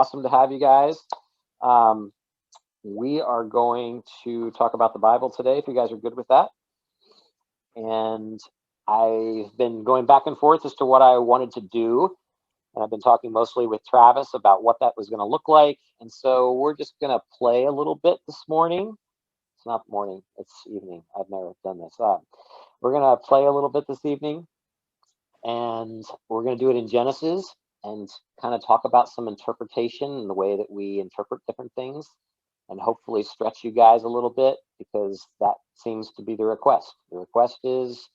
Awesome to have you guys. Um, we are going to talk about the Bible today, if you guys are good with that. And I've been going back and forth as to what I wanted to do. And I've been talking mostly with Travis about what that was going to look like. And so we're just going to play a little bit this morning. It's not morning, it's evening. I've never done this. We're going to play a little bit this evening. And we're going to do it in Genesis and kind of talk about some interpretation and the way that we interpret different things, and hopefully stretch you guys a little bit, because that seems to be the request. The request is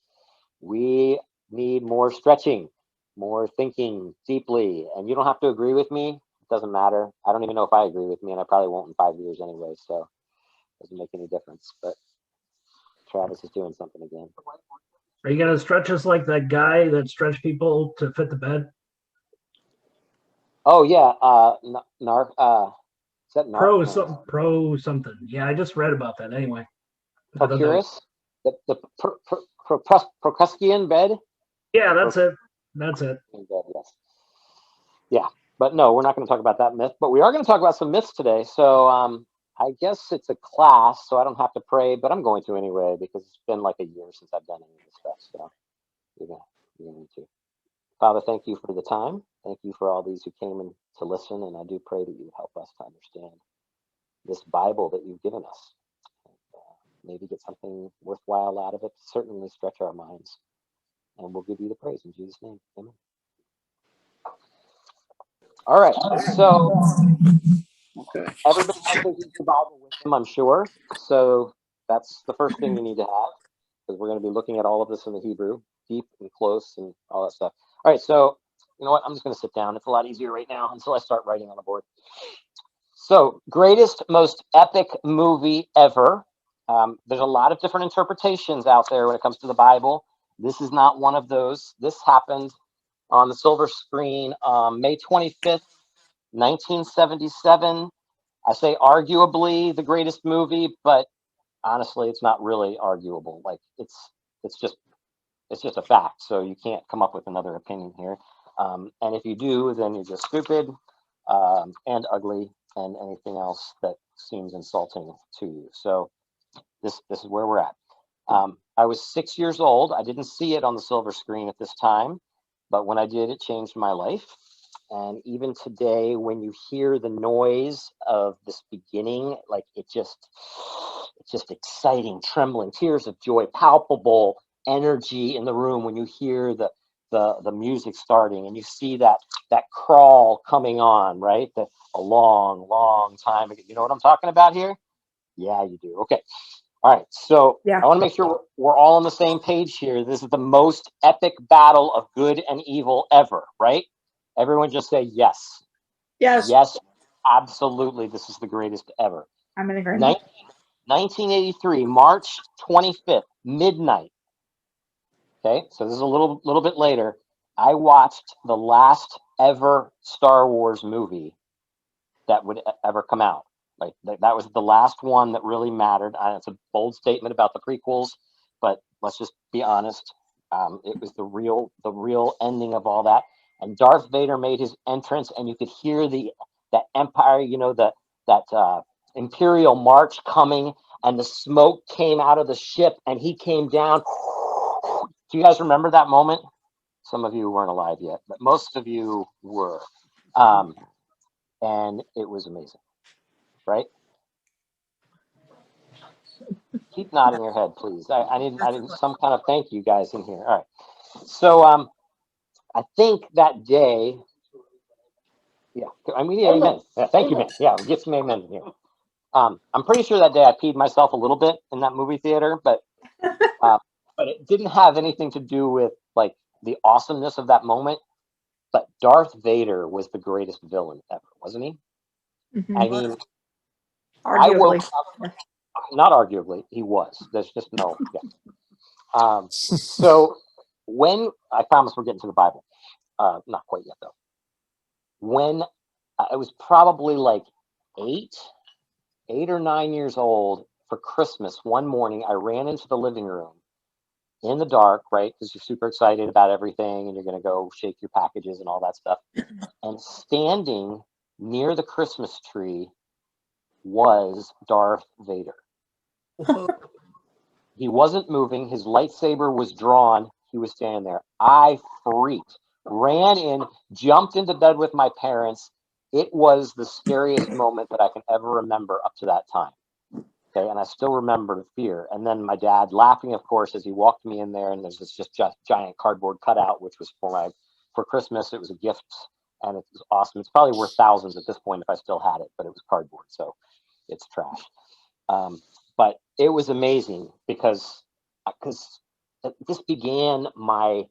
we need more stretching, more thinking deeply. And you don't have to agree with me. It doesn't matter. I don't even know if I agree with me, and I probably won't in 5 years anyway, so it doesn't make any difference. But Travis is doing something again. Are you gonna stretch us like that guy that stretched people to fit the bed? Oh yeah, is that Pro something. Yeah, I just read about that anyway. Procurus, the Procrustean bed. Yeah, that's it. That's it. Yes. Yeah, but no, we're not going to talk about that myth. But we are going to talk about some myths today. So I guess it's a class, so I don't have to pray, but I'm going to anyway, because it's been like a year since I've done any of this stuff. So you're going to. Father, thank you for the time. Thank you for all these who came in to listen, and I do pray that you help us to understand this Bible that you've given us. Maybe get something worthwhile out of it. Certainly stretch our minds, and we'll give you the praise in Jesus' name. Amen. All right, so everybody has the Bible with them, I'm sure. So that's the first thing you need to have, because we're going to be looking at all of this in the Hebrew, deep and close and all that stuff. All right, so you know what? I'm just going to sit down. It's a lot easier right now until I start writing on the board. So, greatest, most epic movie ever. There's a lot of different interpretations out there when it comes to the Bible. This is not one of those. This happened on the silver screen May 25th, 1977. I say arguably the greatest movie, but honestly, it's not really arguable. Like it's just a fact. So you can't come up with another opinion here. And if you do, then you're just stupid and ugly and anything else that seems insulting to you. So this is where we're at. I was 6 years old. I didn't see it on the silver screen at this time, but when I did, it changed my life. And even today, when you hear the noise of this beginning, like it's just exciting, trembling, tears of joy, palpable energy in the room when you hear the music starting and you see that crawl coming on, right? That a long time ago. You know what I'm talking about here? Yeah, you do. Okay. All right. So yeah. I want to make sure we're all on the same page here. This is the most epic battle of good and evil ever, right? Everyone just say yes. Yes. Yes, absolutely. This is the greatest ever. I'm in agreement. 1983, March 25th, midnight. Okay, so this is a little bit later. I watched the last ever Star Wars movie that would ever come out. Like that was the last one that really mattered. It's a bold statement about the prequels, but let's just be honest. It was the real ending of all that. And Darth Vader made his entrance, and you could hear that Empire, that Imperial March coming, and the smoke came out of the ship, and he came down. Do you guys remember that moment? Some of you weren't alive yet, but most of you were. And it was amazing, right? Keep nodding your head, please. I need some kind of thank you guys in here. All right. So I think that day, yeah, I mean, yeah, amen. Yeah, thank you, man. Yeah, get some amen in here. I'm pretty sure that day I peed myself a little bit in that movie theater, but it didn't have anything to do with like the awesomeness of that moment. But Darth Vader was the greatest villain ever, wasn't he? Mm-hmm. I mean, arguably. I woke up, not arguably, he was. There's just no. Yeah. So when I promise we're getting to the Bible, not quite yet though. When I was probably like 8 or 9 years old, for Christmas, one morning I ran into the living room in the dark, right? Because you're super excited about everything and you're going to go shake your packages and all that stuff. And standing near the Christmas tree was Darth Vader. He wasn't moving. His lightsaber was drawn. He was standing there. I freaked, ran in, jumped into bed with my parents. It was the scariest moment that I can ever remember up to that time. Okay, and I still remember the fear. And then my dad laughing, of course, as he walked me in there. And there's this just giant cardboard cutout, which was for Christmas. It was a gift, and it was awesome. It's probably worth thousands at this point if I still had it, but it was cardboard, so it's trash. But it was amazing because this began my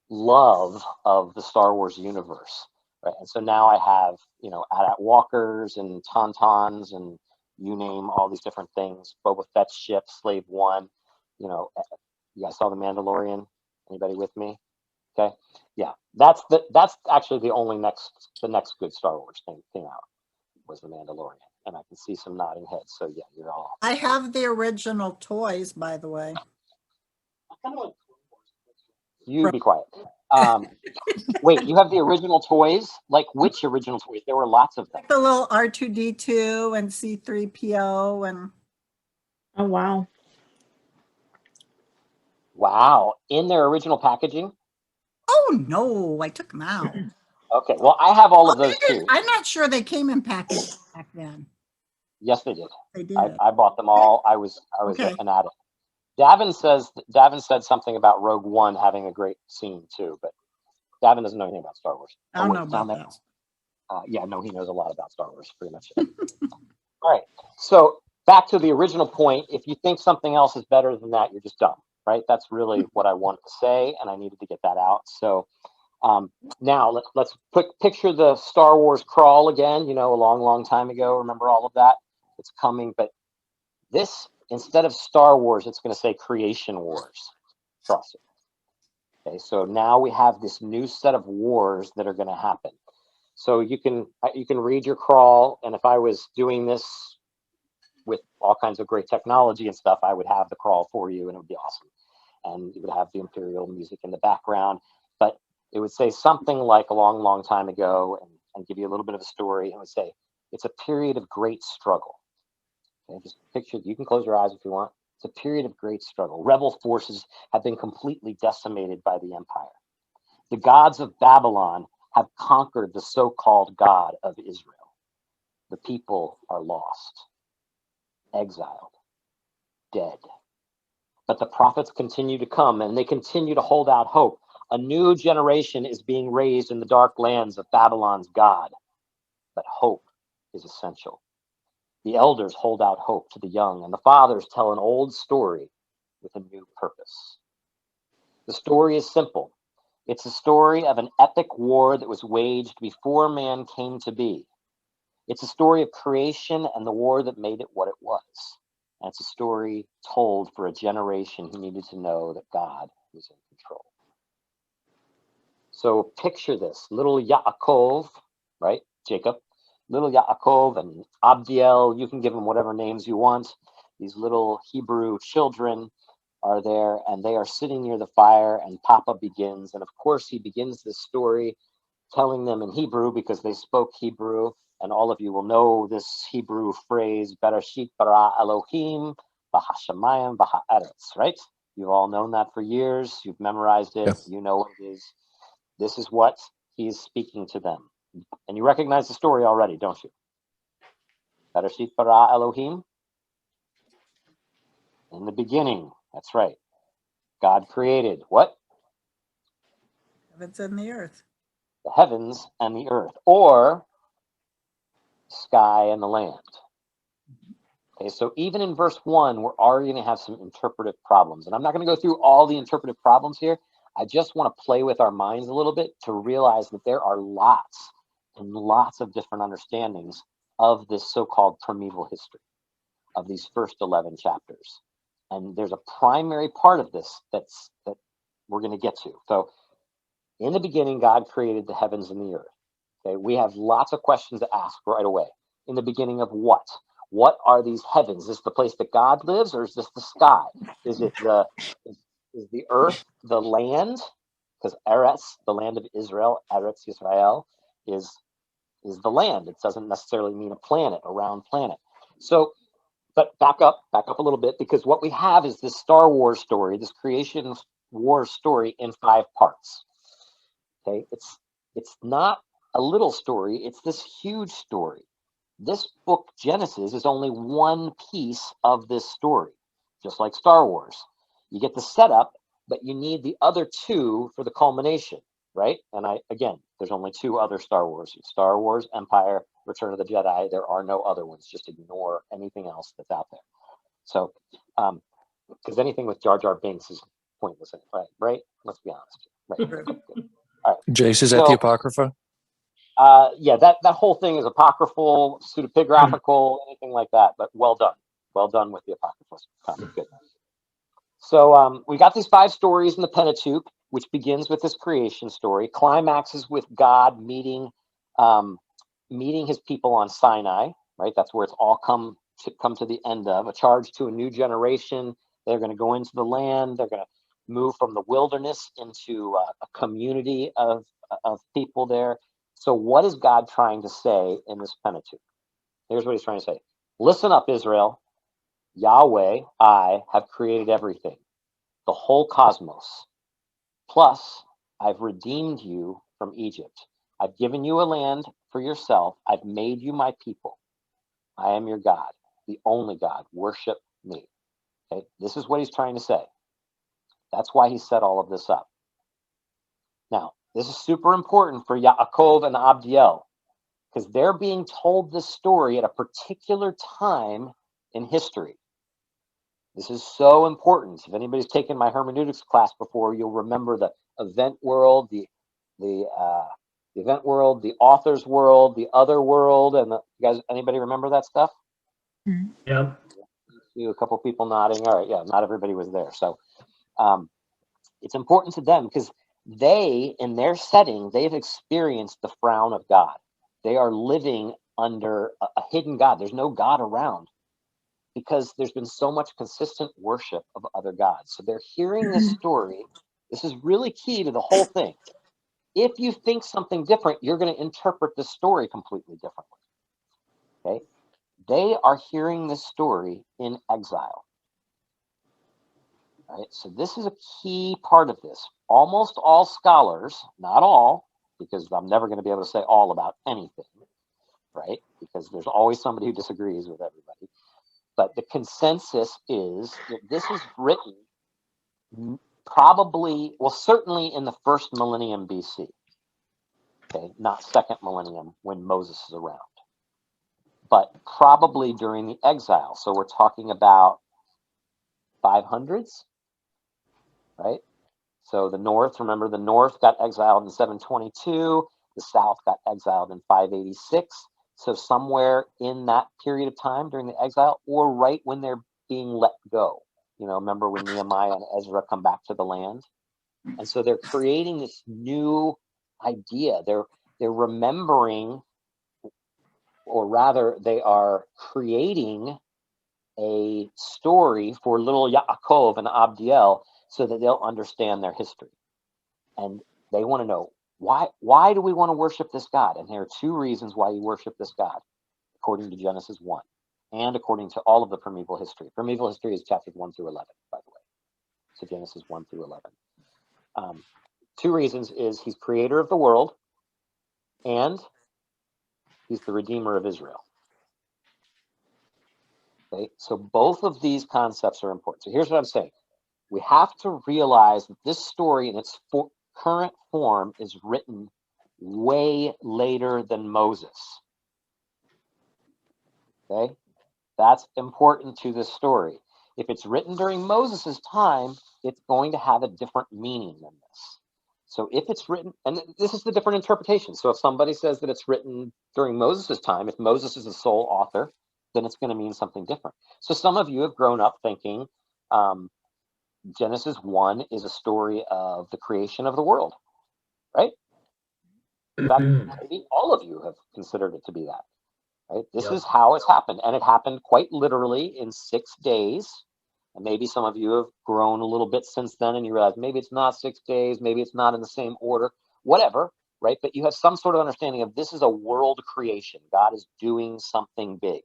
love of the Star Wars universe, right? And so now I have, AT-AT walkers and tauntauns and you name all these different things. Boba Fett's ship, Slave One. You guys saw The Mandalorian? Anybody with me? Okay, yeah, that's actually the next good Star Wars thing came out was The Mandalorian, and I can see some nodding heads. So yeah, you're all. I have the original toys, by the way. You be quiet. Wait, you have the original toys? Like which original toys? There were lots of them. The little R2D2 and C3PO and. Oh, wow. Wow, in their original packaging? Oh no, I took them out. Okay, well, I have all of those too. I'm not sure they came in packaging back then. Yes, they did. They did. I bought them all. I was Okay. an addict. Davin said something about Rogue One having a great scene too, but Davin doesn't know anything about Star Wars. I don't wait, know about Tom, that. yeah, no, he knows a lot about Star Wars, pretty much. All right, so back to the original point. If you think something else is better than that, you're just dumb, right? That's really what I wanted to say, and I needed to get that out. So now let's picture the Star Wars crawl again, a long time ago. Remember all of that? It's coming, but this, instead of Star Wars, it's going to say Creation Wars. Trust it. Okay, so now we have this new set of wars that are going to happen. So you can read your crawl, and if I was doing this with all kinds of great technology and stuff, I would have the crawl for you, and it would be awesome. And you would have the Imperial music in the background, but it would say something like a long time ago, and give you a little bit of a story. It would say it's a period of great struggle. Okay, just picture. You can close your eyes if you want. It's a period of great struggle. Rebel forces have been completely decimated by the Empire. The gods of Babylon have conquered the so-called God of Israel. The people are lost, exiled, dead. But the prophets continue to come, and they continue to hold out hope. A new generation is being raised in the dark lands of Babylon's God. But hope is essential. The elders hold out hope to the young, and the fathers tell an old story with a new purpose. The story is simple. It's a story of an epic war that was waged before man came to be. It's a story of creation and the war that made it what it was. And it's a story told for a generation who needed to know that God was in control. So picture this, little Yaakov, right? Jacob, little Yaakov and Abdiel, you can give them whatever names you want. These little Hebrew children are there, and they are sitting near the fire, and Papa begins. And of course, he begins this story telling them in Hebrew because they spoke Hebrew. And all of you will know this Hebrew phrase, Bereshit bara Elohim, v'hashamayim v'ha'eretz, right? You've all known that for years. You've memorized it. Yes. You know what it is. This is what he's speaking to them. And you recognize the story already, don't you? Bereshit bara Elohim. In the beginning, that's right. God created what? Heavens and the earth. The heavens and the earth, or sky and the land. Okay, so even in verse 1, we're already going to have some interpretive problems. And I'm not going to go through all the interpretive problems here. I just want to play with our minds a little bit to realize that there are lots and lots of different understandings of this so-called primeval history, of these first 11 chapters. And there's a primary part of this that we're going to get to. So in the beginning, God created the heavens and the earth. Okay, we have lots of questions to ask right away. In the beginning of what? What are these heavens? Is this the place that God lives, or is this the sky? Is it is the earth the land? Because Eretz, the land of Israel, Eretz Yisrael, is is the land. It doesn't necessarily mean a planet, a round planet. So, but back up a little bit, because what we have is this Star Wars story, this creation war story in 5 parts. Okay, it's not a little story, it's this huge story. This book, Genesis, is only one piece of this story, just like Star Wars. You get the setup, but you need the other 2 for the culmination, right? And again, there's only 2 other Star Wars. Star Wars, Empire, Return of the Jedi. There are no other ones. Just ignore anything else that's out there. So, because anything with Jar Jar Binks is pointless, right? Let's be honest. Right. Good. All right. Jace, is that the Apocrypha? Yeah, that whole thing is apocryphal, pseudepigraphical, anything like that. But well done with the apocryphal. Good. So we got these 5 stories in the Pentateuch, which begins with this creation story, climaxes with God meeting his people on Sinai. Right, that's where it's all come to the end of a charge to a new generation. They're going to go into the land. They're going to move from the wilderness into a community of people there. So what is God trying to say in this Pentateuch? Here's what he's trying to say. Listen up, Israel. Yahweh, I have created everything, the whole cosmos. Plus, I've redeemed you from Egypt. I've given you a land for yourself. I've made you my people. I am your God, the only God. Worship me. Okay, this is what he's trying to say. That's why he set all of this up. Now, this is super important for Yaakov and Abdiel, because they're being told this story at a particular time in history. This is so important. If anybody's taken my hermeneutics class before, you'll remember the event world, the event world, the author's world, the other world, and you guys. Anybody remember that stuff? Yeah. A couple people nodding. All right, yeah, not everybody was there. So it's important to them because they, in their setting, they've experienced the frown of God. They are living under a hidden God. There's no God around because there's been so much consistent worship of other gods. So they're hearing this story. This is really key to the whole thing. If you think something different, you're going to interpret the story completely differently. Okay? They are hearing this story in exile. Right? So this is a key part of this. Almost all scholars, not all, because I'm never going to be able to say all about anything, right? Because there's always somebody who disagrees with everybody. But the consensus is that this is written probably, well, certainly in the 1st millennium BC. Okay, not 2nd millennium when Moses is around, but probably during the exile. So we're talking about 500s, right? So the North, remember the North got exiled in 722, the South got exiled in 586. So somewhere in that period of time during the exile, or right when they're being let go. You know, remember when Nehemiah and Ezra come back to the land? And so they're creating this new idea. They're remembering, or rather they are creating a story for little Yaakov and Abdiel so that they'll understand their history. And they want to know, why do we want to worship this God? And there are 2 reasons why you worship this God, according to Genesis 1, and according to all of the primeval history. Primeval history is chapters 1 through 11, by the way. So Genesis 1 through 11. 2 reasons is he's creator of the world, and he's the redeemer of Israel. Okay, so both of these concepts are important. So here's what I'm saying. We have to realize that this story in its current form is written way later than Moses. Okay, that's important to this story. If it's written during Moses's time, it's going to have a different meaning than this. So if it's written, and this is the different interpretation. So if somebody says that it's written during Moses's time, if Moses is the sole author, then it's going to mean something different. So some of you have grown up thinking Genesis 1 is a story of the creation of the world, right? In fact, maybe all of you have considered it to be that, right? This is how it's happened. And it happened quite literally in 6 days. And maybe some of you have grown a little bit since then and you realize maybe it's not 6 days, maybe it's not in the same order, whatever. right? But you have some sort of understanding of this is a world creation. God is doing something big,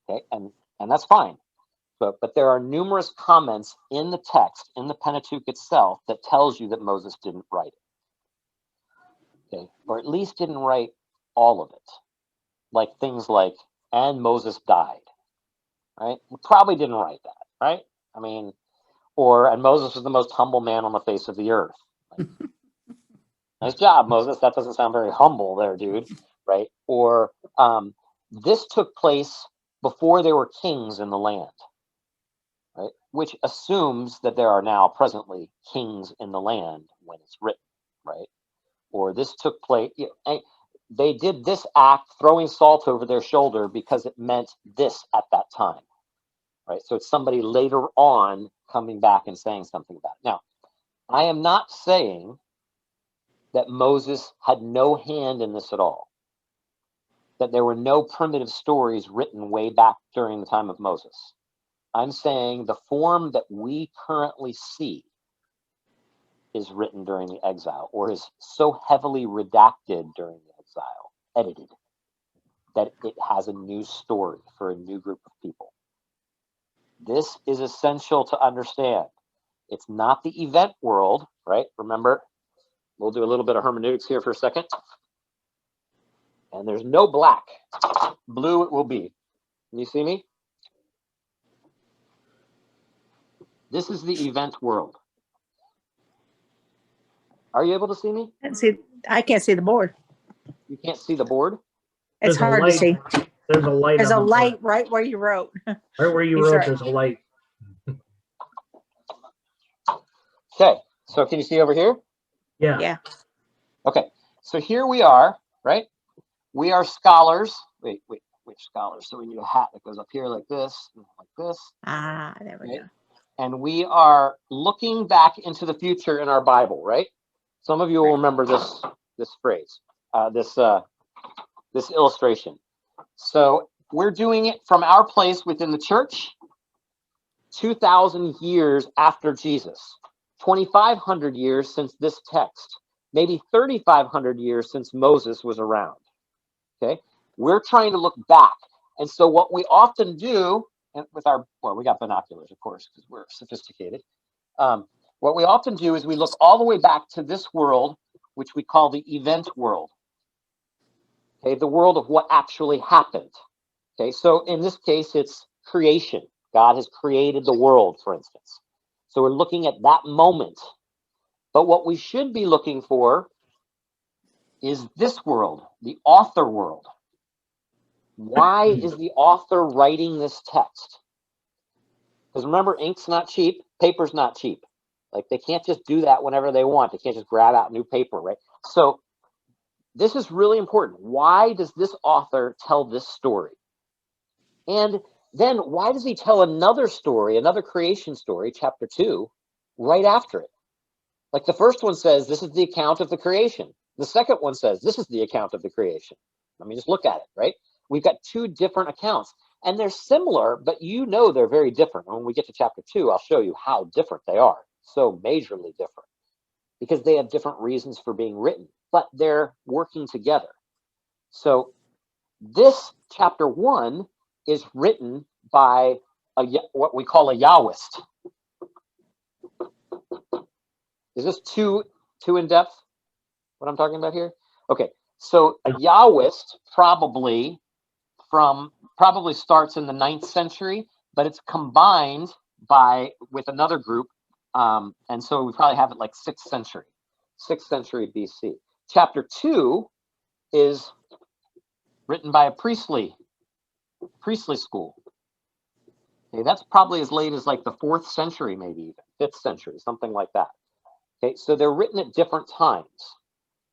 okay? And that's fine. But there are numerous comments in the text, in the Pentateuch itself, that tells you that Moses didn't write it, okay? Or at least didn't write all of it. Like things like, and Moses died, right? He probably didn't write that, right? I mean, or, and Moses was the most humble man on the face of the earth. Like, nice job, Moses. That doesn't sound very humble there, dude, right? Or this took place before there were kings in the land, right? Which assumes that there are now presently kings in the land when it's written, right? Or this took place, they did this act throwing salt over their shoulder because it meant this at that time, right? So it's somebody later on coming back and saying something about it. Now, I am not saying that Moses had no hand in this at all, that there were no primitive stories written way back during the time of Moses. I'm saying the form that we currently see is written during the exile, or is so heavily redacted during the exile, edited, that it has a new story for a new group of people. This is essential to understand. It's not the event world, right? Remember, we'll do a little bit of hermeneutics here for a second. And there's no black. Blue it will be. Can you see me? This is the event world. Are you able to see me? I can't see the board. You can't see the board? It's There's a hard to light. see. There's a light. There's on a the board. light right where you wrote. Right where you He's wrote, right. there's a light. Okay, so can you see over here? Yeah. Yeah. Okay, so here we are, right? We are scholars. Wait, which scholars? So we need a hat that goes up here like this, like this. Ah, there we Right? go. And we are looking back into the future in our Bible, right? Some of you will remember this phrase, this illustration. So we're doing it from our place within the church, 2,000 years after Jesus, 2,500 years since this text, maybe 3,500 years since Moses was around. Okay, we're trying to look back, and so what we often do, and with our, well, we got binoculars, of course, because we're sophisticated. What we often do is we look all the way back to this world, which we call the event world. Okay, the world of what actually happened. Okay, so in this case, it's creation. God has created the world, for instance. So we're looking at that moment. But what we should be looking for is this world, the author world. Why is the author writing this text? Because remember, ink's not cheap, paper's not cheap. Like, they can't just do that whenever they want. They can't just grab out new paper, right? So this is really important. Why does this author tell this story? And then why does he tell another story, another creation story, chapter 2, right after it? Like, the first one says, this is the account of the creation. The second one says, this is the account of the creation. I mean, just look at it, right? We've got two different accounts, and they're similar, but you know they're very different. When we get to chapter 2, I'll show you how different they are. So majorly different, because they have different reasons for being written, but they're working together. So this chapter 1 is written by what we call a Yahwist. Is this too in depth, what I'm talking about here? Okay, so a Yahwist probably starts in the 9th century, but it's combined with another group, and so we probably have it like 6th century BC. Chapter 2 is written by a priestly school. Okay, that's probably as late as like the 4th century, maybe even 5th century, something like that. Okay, so they're written at different times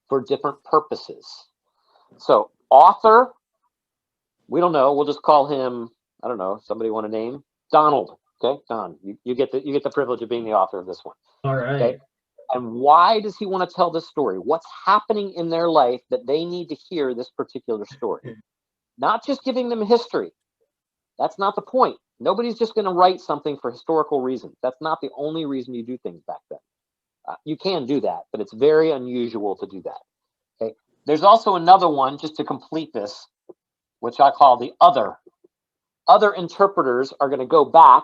for different purposes. So author, we don't know. We'll just call him, I don't know, somebody want to name? Donald. Okay, Don, you get the privilege of being the author of this one. All right. Okay. And why does he want to tell this story? What's happening in their life that they need to hear this particular story? Not just giving them history. That's not the point. Nobody's just going to write something for historical reasons. That's not the only reason you do things back then. You can do that, but it's very unusual to do that. There's also another one, just to complete this, which I call the other. Other interpreters are going to go back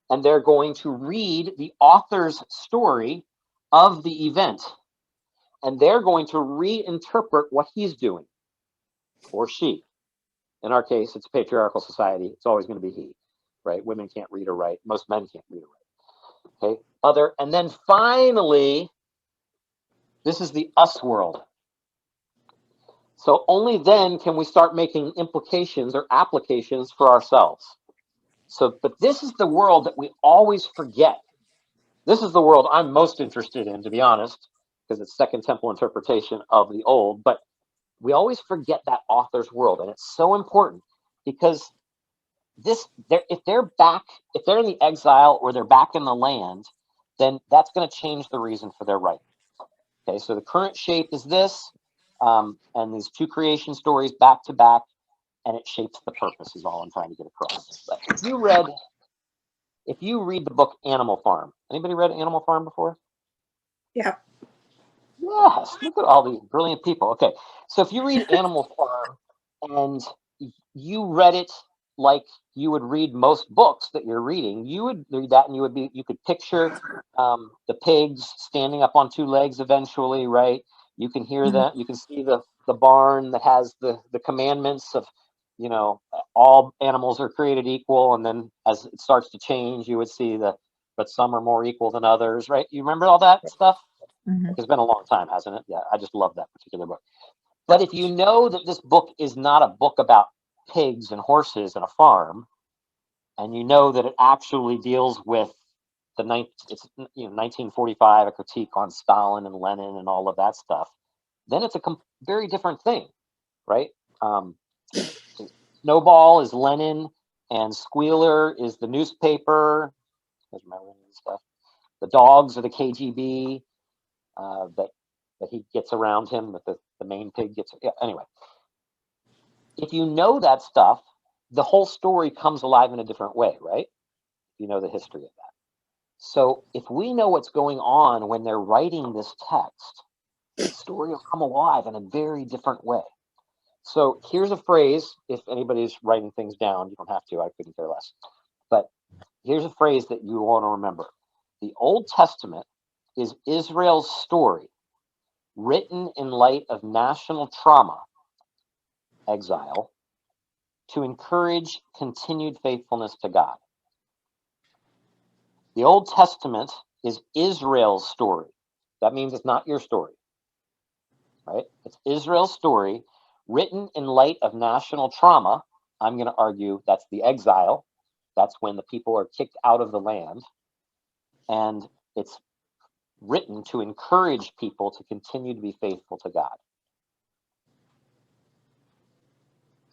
and they're going to read the author's story of the event. And they're going to reinterpret what he's doing, or she. In our case, it's a patriarchal society. It's always going to be he, right? Women can't read or write. Most men can't read or write. Okay, other. And then finally, this is the us world. So only then can we start making implications or applications for ourselves. So, but this is the world that we always forget. This is the world I'm most interested in, to be honest, because it's Second Temple interpretation of the old. But we always forget that author's world, and it's so important because if they're in the exile or they're back in the land, then that's going to change the reason for their writing. Okay, so the current shape is this, and these two creation stories back to back, and it shapes the purpose. Is all I'm trying to get across. But if you read the book Animal Farm, anybody read Animal Farm before? Yeah. Yes, look at all these brilliant people. Okay, so if you read Animal Farm and you read it like you would read most books that you're reading, you would read that and you could picture the pigs standing up on two legs eventually, right? You can hear that, you can see the barn that has the commandments of, you know, all animals are created equal, and then as it starts to change, you would see but some are more equal than others, right? You remember all that stuff? Mhm. It's been a long time, hasn't it? Yeah, I just love that particular book. But if you know that this book is not a book about pigs and horses and a farm, and you know that it actually deals with it's 1945, a critique on Stalin and Lenin and all of that stuff, then it's a very different thing, right? Snowball is Lenin, and Squealer is the newspaper. You guys remember any of this stuff? The dogs are the KGB. That he gets around him, that the main pig gets. Yeah, anyway, if you know that stuff, the whole story comes alive in a different way, right? You know the history of that. So if we know what's going on when they're writing this text, the story will come alive in a very different way. So here's a phrase. If anybody's writing things down, you don't have to. I couldn't care less. But here's a phrase that you want to remember. The Old Testament is Israel's story, written in light of national trauma, exile, to encourage continued faithfulness to God. The Old Testament is Israel's story. That means it's not your story, right? It's Israel's story written in light of national trauma. I'm going to argue that's the exile. That's when the people are kicked out of the land. And it's written to encourage people to continue to be faithful to God.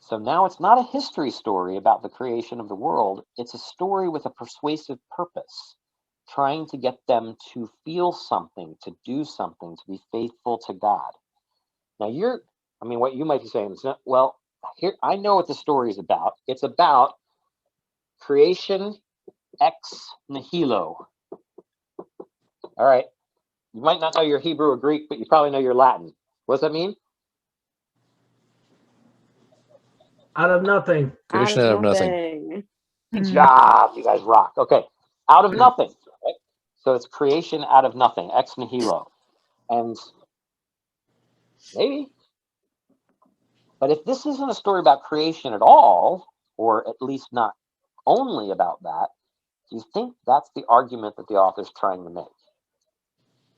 So now it's not a history story about the creation of the world. It's a story with a persuasive purpose, trying to get them to feel something, to do something, to be faithful to God. Now what you might be saying is, well, here, I know what the story is about. It's about creation ex nihilo. All right. You might not know your Hebrew or Greek, but you probably know your Latin. What does that mean? Out of nothing. Creation out of nothing. Good job. You guys rock. Okay. Out of nothing. Right? So it's creation out of nothing, ex nihilo. And maybe. But if this isn't a story about creation at all, or at least not only about that, do you think that's the argument that the author's trying to make?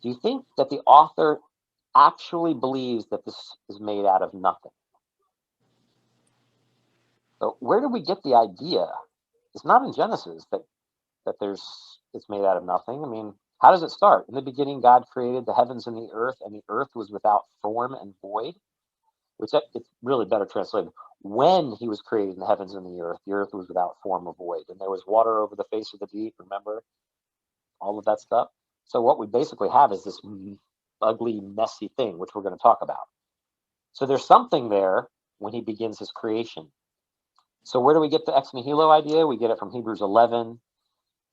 Do you think that the author actually believes that this is made out of nothing? So where do we get the idea? It's not in Genesis that it's made out of nothing. I mean, how does it start? In the beginning, God created the heavens and the earth was without form and void, which it's really better translated. When he was creating the heavens and the earth was without form or void, and there was water over the face of the deep. Remember all of that stuff? So what we basically have is this ugly, messy thing, which we're going to talk about. So there's something there when he begins his creation. So where do we get the ex nihilo idea? We get it from Hebrews 11,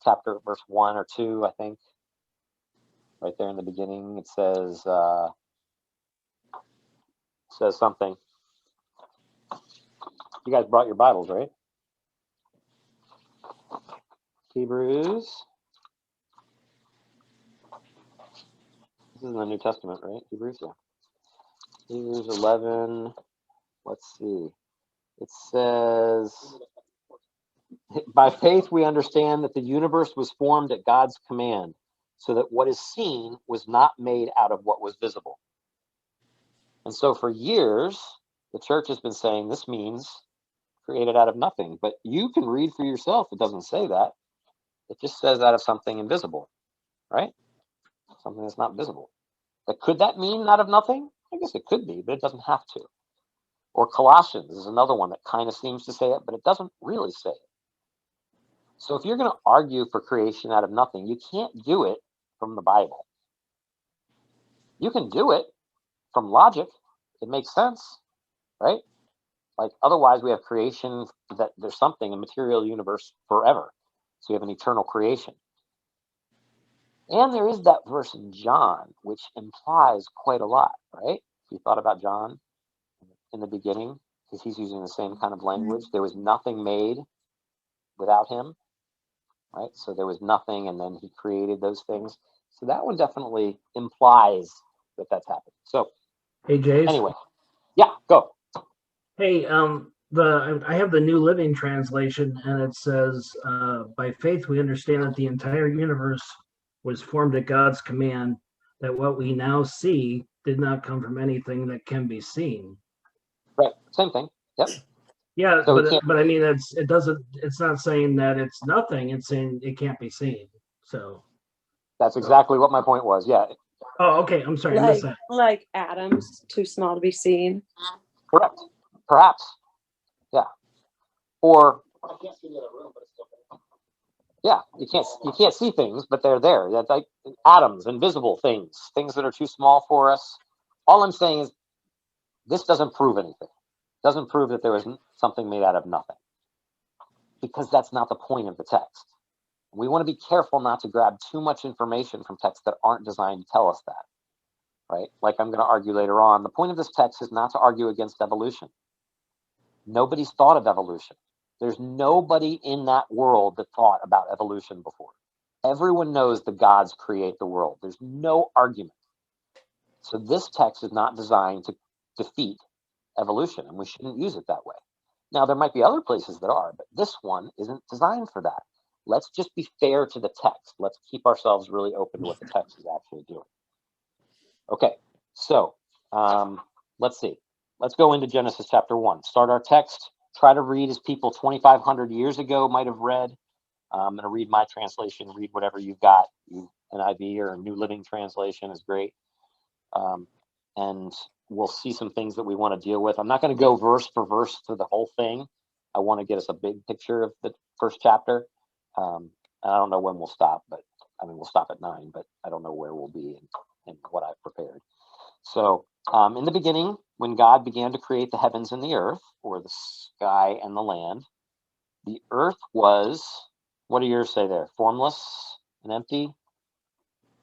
chapter verse 1 or 2, I think. Right there in the beginning, it says, says something. You guys brought your Bibles, right? Hebrews. This is in the New Testament, right? Hebrews, yeah. Hebrews 11. Let's see. It says, by faith we understand that the universe was formed at God's command, so that what is seen was not made out of what was visible. And so for years, the church has been saying this means created out of nothing. But you can read for yourself. It doesn't say that. It just says out of something invisible, right? Something that's not visible. But could that mean out of nothing? I guess it could be, but it doesn't have to. Or Colossians is another one that kind of seems to say it, but it doesn't really say it. So if you're going to argue for creation out of nothing, you can't do it from the Bible. You can do it from logic. It makes sense, right? Like otherwise we have creation that there's something, a material universe forever. So you have an eternal creation. And there is that verse in John, which implies quite a lot, right? If you thought about John in the beginning, because he's using the same kind of language. There was nothing made without him, right? So there was nothing, and then he created those things. So that one definitely implies that that's happening. So Hey, Jace. anyway, yeah, go. Hey, I have the New Living Translation, and it says, "By faith we understand that the entire universe was formed at God's command. That what we now see did not come from anything that can be seen." Right, same thing. Yep. Yeah, So but I mean, it's not saying that it's nothing. It's saying it can't be seen. So that's exactly what my point was. Yeah, oh, okay. I'm sorry, I missed that. Like atoms, too small to be seen. correct. Perhaps. Yeah. Or yeah, you can't see things, but they're there. That's like atoms, invisible things, things that are too small for us. All I'm saying is this doesn't prove anything. It doesn't prove that there was something made out of nothing, because that's not the point of the text. We want to be careful not to grab too much information from texts that aren't designed to tell us that, right? Like I'm going to argue later on. The point of this text is not to argue against evolution. Nobody's thought of evolution. There's nobody in that world that thought about evolution before. Everyone knows the gods create the world. There's no argument. So this text is not designed to defeat evolution, and we shouldn't use it that way. Now, there might be other places that are, but this one isn't designed for that. Let's just be fair to the text. Let's keep ourselves really open to what the text is actually doing. Okay, so let's see. Let's go into Genesis chapter 1. Start our text. Try to read as people 2,500 years ago might have read. I'm going to read my translation. Read whatever you've got. NIV or New Living Translation is great. And we'll see some things that we want to deal with. I'm not going to go verse for verse through the whole thing. I want to get us a big picture of the first chapter. I don't know when we'll stop, but I mean, we'll stop at 9, but I don't know where we'll be and what I've prepared. So in the beginning, when God began to create the heavens and the earth, or the sky and the earth was, what do yours say there? Formless and empty,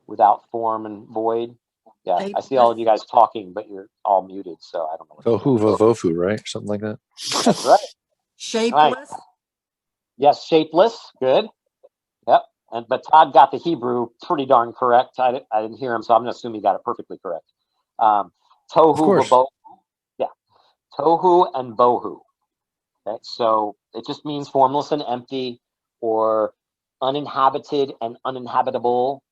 without form and void. Yeah, I see all of you guys talking, but you're all muted, so I don't know. Tohu vavohu, right? Something like that. That's right. Shapeless. Yes, shapeless. Good. Yep. But Todd got the Hebrew pretty darn correct. I didn't hear him, so I'm going to assume he got it perfectly correct. Tohu vavohu. Yeah. Tohu and bohu. Okay. So it just means formless and empty, or uninhabited and uninhabitable.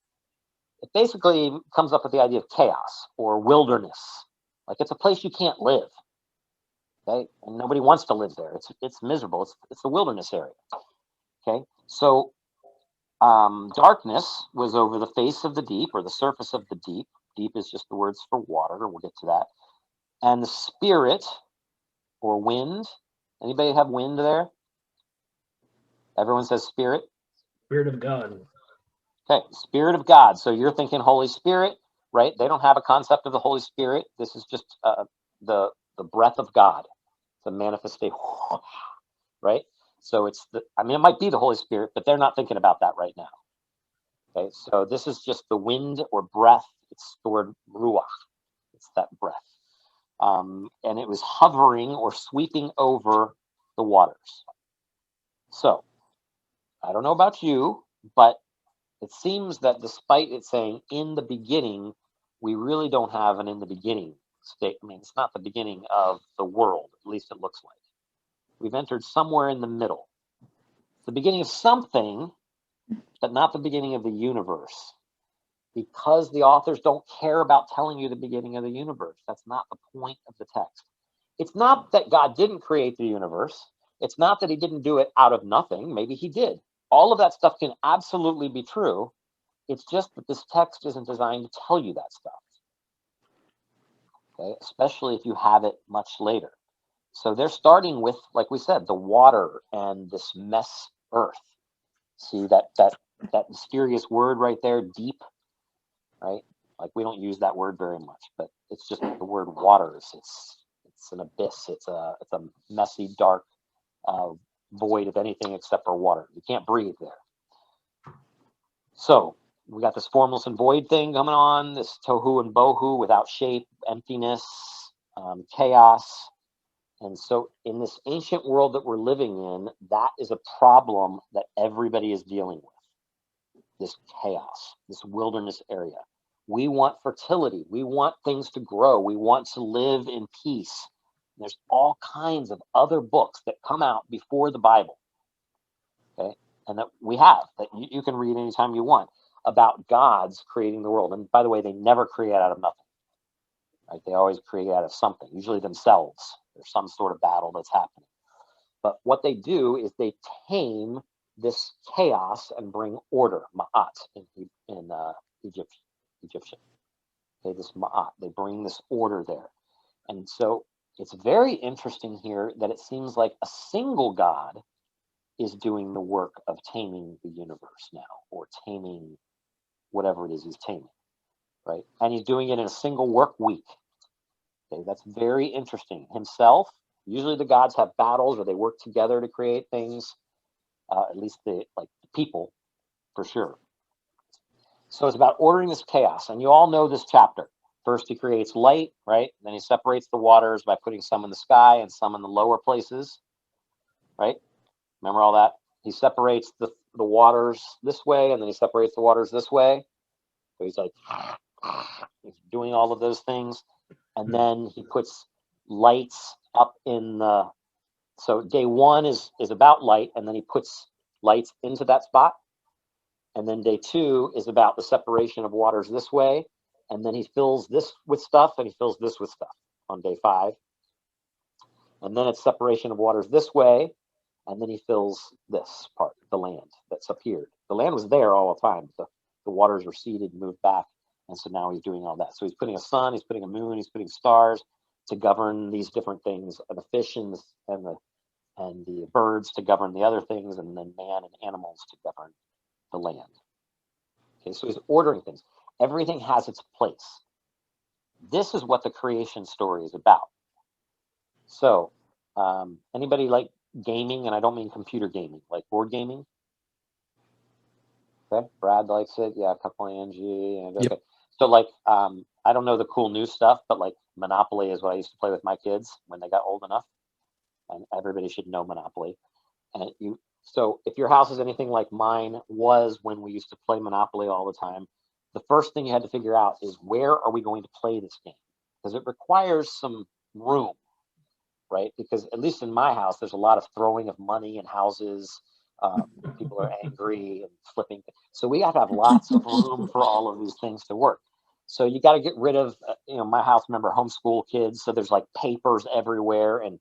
It basically comes up with the idea of chaos or wilderness. Like it's a place you can't live. Okay, and nobody wants to live there. It's miserable. It's the wilderness area. Okay, so darkness was over the face of the deep, or the surface of the deep. Deep is just the words for water. We'll get to that. And the spirit, or wind. Anybody have wind there? Everyone says spirit. Spirit of God. Okay, Spirit of God. So you're thinking Holy Spirit, right? They don't have a concept of the Holy Spirit. This is just the breath of God, the manifestation, right? So it might be the Holy Spirit, but they're not thinking about that right now. Okay, so this is just the wind or breath. It's the word ruach. It's that breath. and it was hovering or sweeping over the waters. So I don't know about you, but it seems that despite it saying in the beginning, we really don't have an in the beginning state. I mean, it's not the beginning of the world, at least it looks like. We've entered somewhere in the middle. The beginning of something, but not the beginning of the universe. Because the authors don't care about telling you the beginning of the universe. That's not the point of the text. It's not that God didn't create the universe. It's not that he didn't do it out of nothing. Maybe he did. All of that stuff can absolutely be true. It's just that this text isn't designed to tell you that stuff. Okay, especially if you have it much later. So they're starting with, like we said, the water and this mess earth. See that mysterious word right there, deep, right? Like we don't use that word very much, but it's just the word waters. It's an abyss. It's a messy, dark void of anything except for water. You can't breathe there. So we got this formless and void thing coming on, this tohu and bohu, without shape, emptiness, chaos. And so in this ancient world that we're living in, that is a problem that everybody is dealing with. This chaos, this wilderness area. We want fertility. We want things to grow. We want to live in peace. There's all kinds of other books that come out before the Bible, okay, and that we have, that you can read anytime you want, about God's creating the world. And by the way, they never create out of nothing, right? They always create out of something, usually themselves. There's some sort of battle that's happening. But what they do is they tame this chaos and bring order, ma'at, in Egyptian. Okay, this ma'at, they bring this order there. And so it's very interesting here that it seems like a single God is doing the work of taming the universe now, or taming whatever it is he's taming, right? And he's doing it in a single work week. Okay, that's very interesting. Himself, usually the gods have battles or they work together to create things, at least the people, for sure. So it's about ordering this chaos, and you all know this chapter. First, he creates light, right? Then he separates the waters by putting some in the sky and some in the lower places, right? Remember all that? He separates the waters this way, and then he separates the waters this way. So he's like, he's doing all of those things. And then he puts lights up in the, so day one is about light, and then he puts lights into that spot. And then day two is about the separation of waters this way. And then he fills this with stuff, and he fills this with stuff on day 5. And then it's separation of waters this way. And then he fills this part, the land that's appeared. The land was there all the time. The waters receded and moved back. And so now he's doing all that. So he's putting a sun, he's putting a moon, he's putting stars to govern these different things, and the fish and the birds to govern the other things, and then man and animals to govern the land. Okay, so he's ordering things. Everything has its place. This is what the creation story is about. So, anybody like gaming? And I don't mean computer gaming, like board gaming. Okay, Brad likes it. Yeah, a couple of Angie. And okay, yep. So like, I don't know the cool new stuff, but like Monopoly is what I used to play with my kids when they got old enough, and everybody should know Monopoly. And so if your house is anything like mine was when we used to play Monopoly all the time, the first thing you had to figure out is, where are we going to play this game? Because it requires some room, right? Because at least in my house, there's a lot of throwing of money in houses. People are angry and flipping. So we have to have lots of room for all of these things to work. So you got to get rid of, my house, remember, homeschool kids. So there's like papers everywhere, and,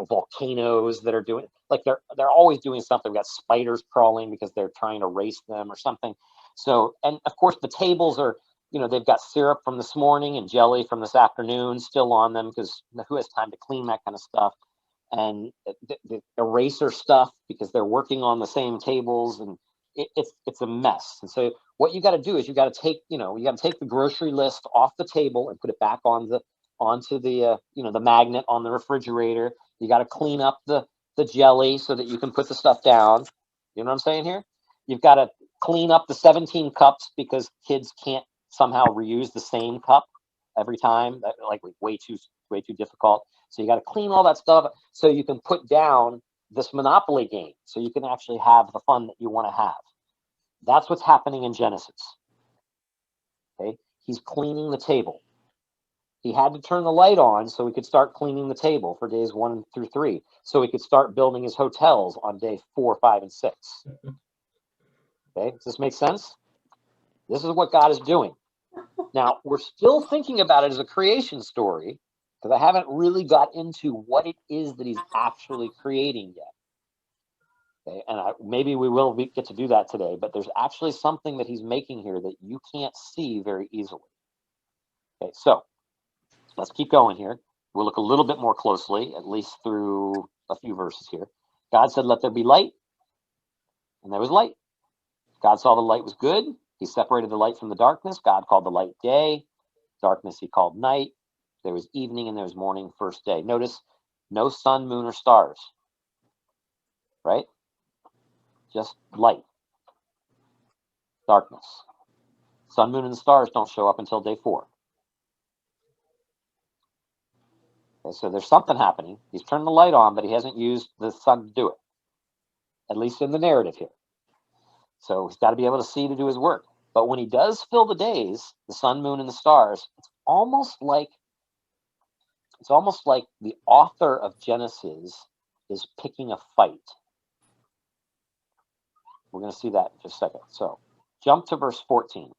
volcanoes that are doing, like they're always doing something. We got spiders crawling because they're trying to race them or something. So, and of course the tables are, they've got syrup from this morning and jelly from this afternoon still on them, because who has time to clean that kind of stuff? And the eraser stuff, because they're working on the same tables, and it's a mess. And so what you got to do is you got to take, the grocery list off the table and put it back onto the the magnet on the refrigerator. You got to clean up the jelly so that you can put the stuff down. You know what I'm saying here? You've got to clean up the 17 cups, because kids can't somehow reuse the same cup every time. That, like, way too way too difficult. So you got to clean all that stuff so you can put down this Monopoly game, so you can actually have the fun that you want to have. That's what's happening in Genesis. Okay, he's cleaning the table. He had to turn the light on so he could start cleaning the table for days 1 through 3, so he could start building his hotels on day 4, 5, and 6. Okay, does this make sense? This is what God is doing. Now, we're still thinking about it as a creation story, because I haven't really got into what it is that he's actually creating yet. Okay, and maybe we will get to do that today, but there's actually something that he's making here that you can't see very easily. Okay, so let's keep going here. We'll look a little bit more closely, at least through a few verses here. God said, "Let there be light," and there was light. God saw the light was good. He separated the light from the darkness. God called the light day. Darkness he called night. There was evening and there was morning, first day. Notice no sun, moon, or stars, right? Just light, darkness. Sun, moon, and the stars don't show up until day 4. Okay, so there's something happening. He's turned the light on, but he hasn't used the sun to do it, at least in the narrative here. So he's got to be able to see to do his work. But when he does fill the days, the sun, moon, and the stars, it's almost like the author of Genesis is picking a fight. We're going to see that in just a second. So jump to verse 14.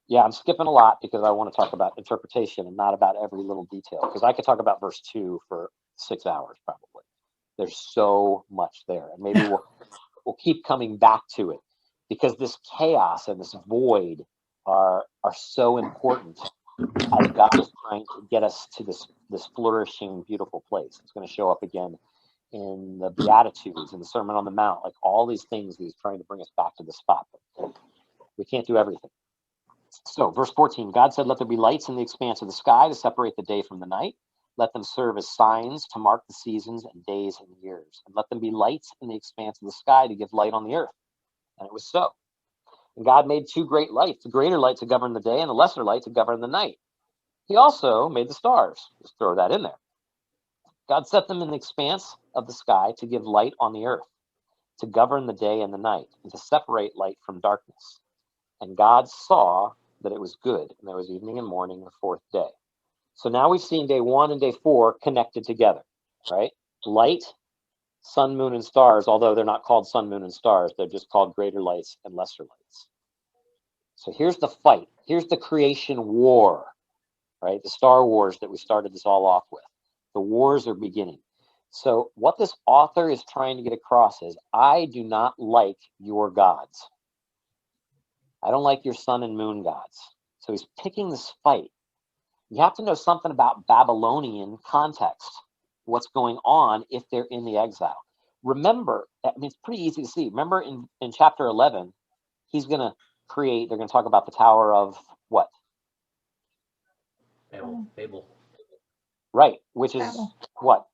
Yeah, I'm skipping a lot because I want to talk about interpretation and not about every little detail, because I could talk about verse 2 for 6 hours probably. There's so much there. And maybe we'll keep coming back to it, because this chaos and this void are so important as God is trying to get us to this flourishing, beautiful place. It's going to show up again in the Beatitudes, in the Sermon on the Mount, like all these things he's trying to bring us back to the spot. But we can't do everything. So verse 14, God said, "Let there be lights in the expanse of the sky to separate the day from the night. Let them serve as signs to mark the seasons and days and years. And let them be lights in the expanse of the sky to give light on the earth." And it was so. And God made 2 great lights, the greater light to govern the day and the lesser light to govern the night. He also made the stars. Just throw that in there. God set them in the expanse of the sky to give light on the earth, to govern the day and the night, and to separate light from darkness. And God saw that it was good, and there was evening and morning, the 4th day. So now we've seen day 1 and day 4 connected together, right? Light, sun, moon, and stars, although they're not called sun, moon, and stars, they're just called greater lights and lesser lights. So here's the fight. Here's the creation war, right? The Star Wars that we started this all off with. The wars are beginning. So what this author is trying to get across is, I do not like your gods. I don't like your sun and moon gods. So he's picking this fight. You have to know something about Babylonian context, what's going on if they're in the exile. Remember, I mean, it's pretty easy to see. Remember in chapter 11, he's going to they're going to talk about the Tower of what? Babel. Right, which is Babel. what?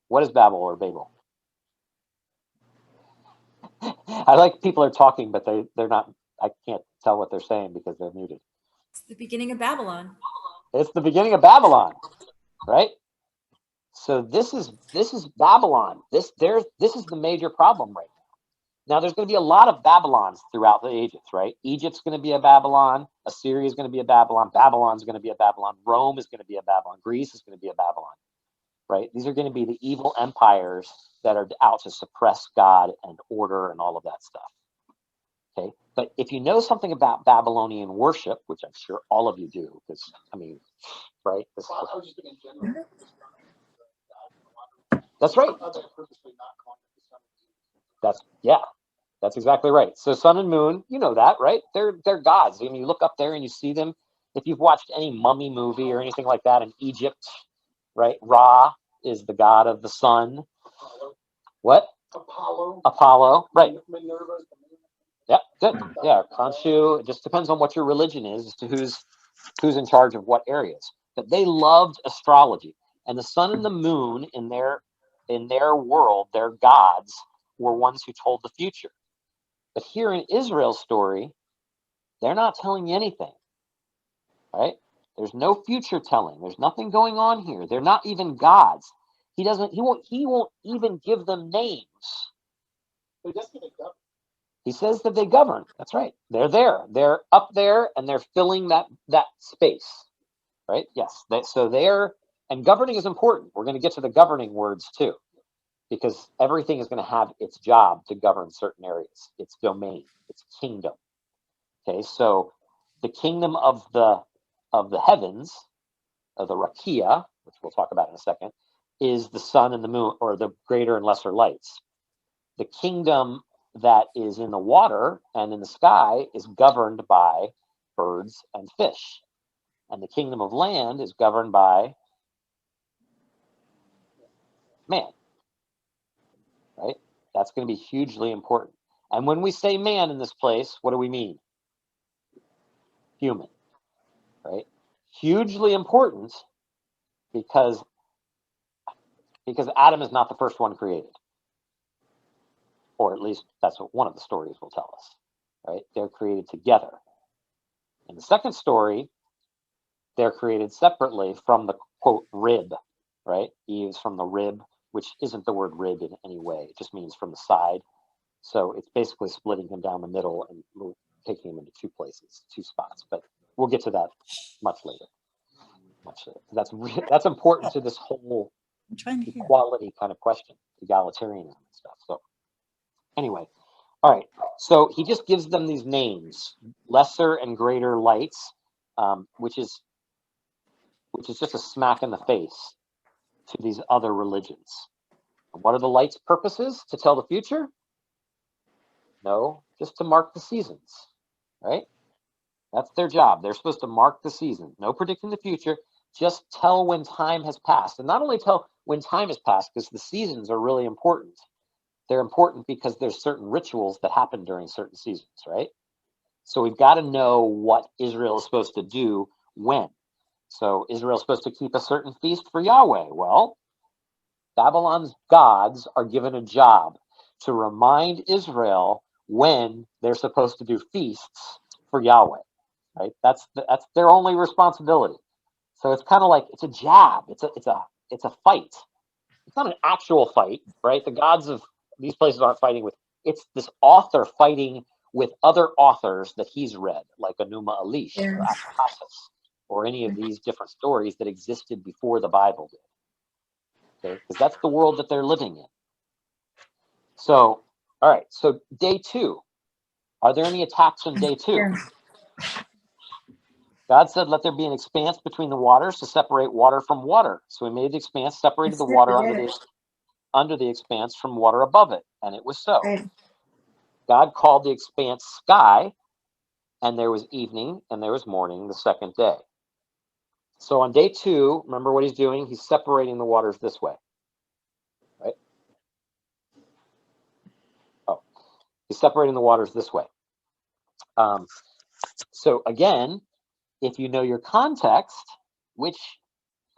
What is Babel or Babel? I like people are talking, but they're not, I can't tell what they're saying because they're muted. It's the beginning of Babylon. It's the beginning of Babylon, right? So this is Babylon. This is the major problem right now. Now there's going to be a lot of Babylons throughout the ages, right? Egypt's going to be a Babylon. Assyria is going to be a Babylon. Babylon's going to be a Babylon. Rome is going to be a Babylon. Greece is going to be a Babylon, right? These are going to be the evil empires that are out to suppress God and order and all of that stuff. Okay, but if you know something about Babylonian worship, which I'm sure all of you do, because I mean, right? That's right. That's exactly right. So sun and moon, you know that, right? They're gods. I mean, you look up there and you see them. If you've watched any mummy movie or anything like that in Egypt, right? Ra is the god of the sun. What? Apollo, right? Yeah, good. Yeah, Khonshu. It just depends on what your religion is as to who's in charge of what areas. But they loved astrology, and the sun and the moon in their world, their gods were ones who told the future. But here in Israel's story, they're not telling you anything, right? There's no future telling. There's nothing going on here. They're not even gods. He won't even give them names. He says that they govern. That's right. They're there. They're up there and they're filling that space. Right? Yes. And governing is important. We're going to get to the governing words too, because everything is going to have its job to govern certain areas, its domain, its kingdom. Okay, so the kingdom of the heavens, of the rakia, which we'll talk about in a second, is the sun and the moon, or the greater and lesser lights. The kingdom that is in the water and in the sky is governed by birds and fish. And the kingdom of land is governed by man. Right? That's going to be hugely important. And when we say man in this place, what do we mean? Human. Right? Hugely important because Adam is not the first one created. Or at least that's what one of the stories will tell us. Right? They're created together. In the second story, they're created separately from the quote rib, right? Eve's from the rib, which isn't the word rib in any way. It just means from the side. So it's basically splitting him down the middle and taking him into two places, two spots. But we'll get to that much later. That's important to this whole I'm trying to hear. equality kind of question, egalitarianism and stuff. So anyway, all right. So he just gives them these names, lesser and greater lights, which is just a smack in the face to these other religions. What are the lights' purposes? To tell the future? No, just to mark the seasons, right? That's their job. They're supposed to mark the season. No predicting the future, just tell when time has passed. And not only tell when time has passed, because the seasons are really important. They're important because there's certain rituals that happen during certain seasons, right? So we've got to know what Israel is supposed to do when. So Israel's supposed to keep a certain feast for Yahweh. Well, Babylon's gods are given a job to remind Israel when they're supposed to do feasts for Yahweh. Right? That's their only responsibility. So it's kind of like it's a jab. It's a fight. It's not an actual fight, right? The gods of these places aren't fighting with. It's this author fighting with other authors that he's read, like Enuma Elish or Atrahasis, or any of these different stories that existed before the Bible did. Okay, because that's the world that they're living in. So, all right. So day 2. Are there any attacks on day 2? Yeah. God said, let there be an expanse between the waters to separate water from water. So he made the expanse, separated the water under the expanse from water above it. And it was so. Right. God called the expanse sky, and there was evening and there was morning the second day. So on day 2, remember what he's doing? He's separating the waters this way. Right? Oh, he's separating the waters this way. So again, if you know your context,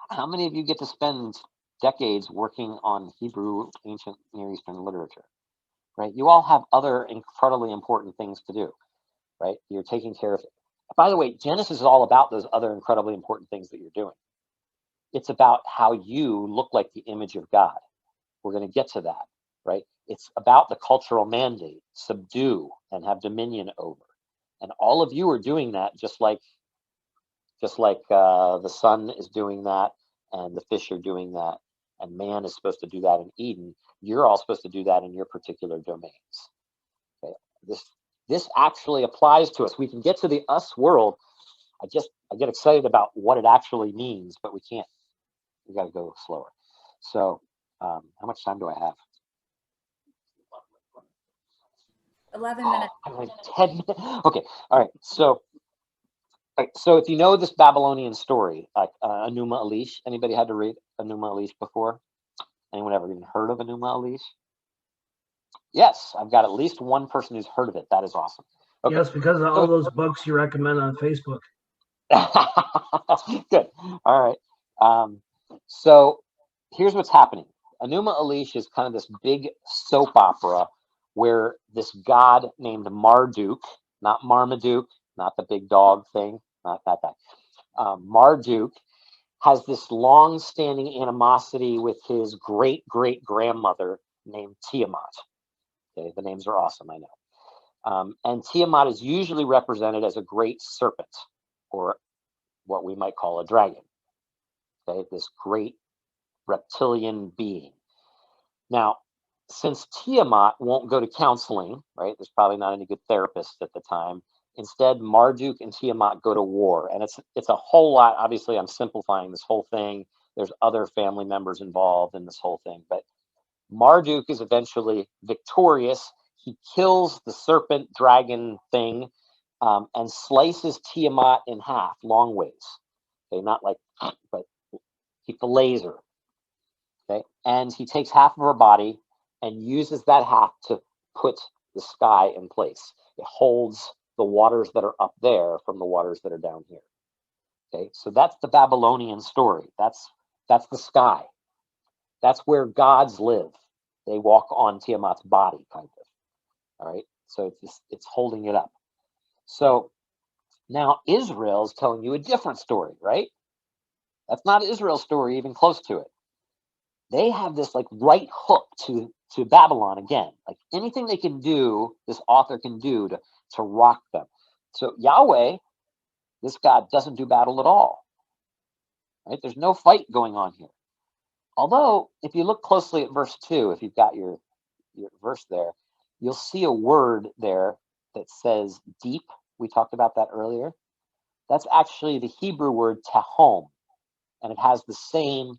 how many of you get to spend decades working on Hebrew, ancient Near Eastern literature, right? You all have other incredibly important things to do, right? You're taking care of it. By the way, Genesis is all about those other incredibly important things that you're doing. It's about how you look like the image of God. We're going to get to that, right? It's about the cultural mandate, subdue and have dominion over. And all of you are doing that just like the sun is doing that, and the fish are doing that, and man is supposed to do that in Eden. You're all supposed to do that in your particular domains. Okay? This actually applies to us. We can get to the us world. I get excited about what it actually means, but we can't. We got to go slower. So, how much time do I have? 11 minutes. I have like 10 minutes. Okay. All right. So if you know this Babylonian story, like Enuma Elish, anybody had to read Enuma Elish before? Anyone ever even heard of Enuma Elish? Yes, I've got at least one person who's heard of it. That is awesome. Okay. Yes, because of all those books you recommend on Facebook. Good. All right. So here's what's happening. Enuma Elish is kind of this big soap opera where this god named Marduk, not Marmaduke, not the big dog thing, not that guy. Marduk has this long-standing animosity with his great-great-grandmother named Tiamat. Okay, the names are awesome, I know. And Tiamat is usually represented as a great serpent, or what we might call a dragon. Okay, this great reptilian being. Now, since Tiamat won't go to counseling, right? There's probably not any good therapists at the time. Instead, Marduk and Tiamat go to war, and it's a whole lot. Obviously, I'm simplifying this whole thing. There's other family members involved in this whole thing, but Marduk is eventually victorious. He kills the serpent dragon thing and slices Tiamat in half, long ways. Okay, not like, but he fillets her. Okay, and he takes half of her body and uses that half to put the sky in place. It holds the waters that are up there from the waters that are down here. Okay, so that's the Babylonian story. That's the sky. That's where gods live. They walk on Tiamat's body, kind of. All right, so it's holding it up. So now Israel is telling you a different story, right? That's not Israel's story, even close to it. They have this like right hook to Babylon again. Like anything they can do, this author can do to rock them. So Yahweh, this God, doesn't do battle at all. Right? There's no fight going on here. Although, if you look closely at verse 2, if you've got your verse there, you'll see a word there that says deep. We talked about that earlier. That's actually the Hebrew word tehom, and it has the same.